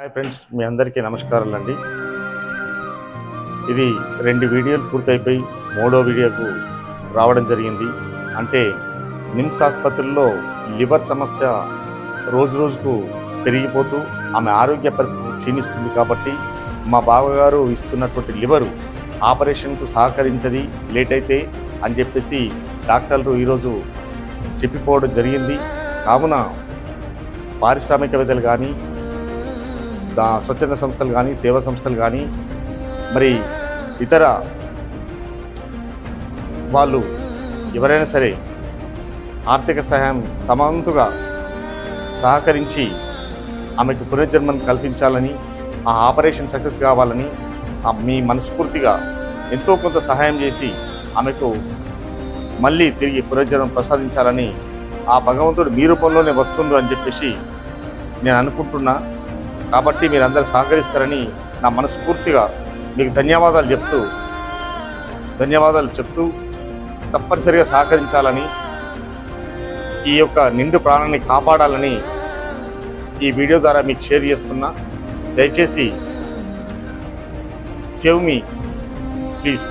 Hi friends, మీ అందరికీ నమస్కారాలండి. ఇది 2 వీడియోలు పూర్తయిపోయి 3వ వీడియోకు రావడం జరిగింది. అంటే నిమ్స్ ఆసుపత్రిలో లివర్ సమస్య రోజు రోజుకు పెరిగిపోతూ ఆమె ఆరోగ్య పరిస్థితి క్షీణిస్తుంది. కాబట్టి మా బావగారు ఇస్తున్నటువంటి లివరు ఆపరేషన్కు సహకరించది, లేట్ అయితే అని చెప్పేసి డాక్టర్లు ఈరోజు చెప్పిపోవడం జరిగింది. కావున పారిశ్రామికవేత్తలు కానీ, స్వచ్ఛంద సంస్థలు కానీ, సేవా సంస్థలు కానీ, మరి ఇతర వాళ్ళు ఎవరైనా సరే ఆర్థిక సహాయం తమ వంతుగా సహకరించి ఆమెకు పునర్జన్మను కల్పించాలని, ఆ ఆపరేషన్ సక్సెస్ కావాలని మీ మనస్ఫూర్తిగా ఎంతో కొంత సహాయం చేసి ఆమెకు మళ్ళీ తిరిగి పునర్జన్మం ప్రసాదించాలని ఆ భగవంతుడు మీ రూపంలోనే వస్తుండు అని చెప్పేసి నేను అనుకుంటున్నా. కాబట్టి మీరందరూ సహకరిస్తారని నా మనస్ఫూర్తిగా మీకు ధన్యవాదాలు చెప్తూ తప్పనిసరిగా సహకరించాలని, ఈ యొక్క నిండు ప్రాణాన్ని కాపాడాలని ఈ వీడియో ద్వారా మీకు షేర్ చేస్తున్నా. దయచేసి సేవ్ మీ ప్లీజ్.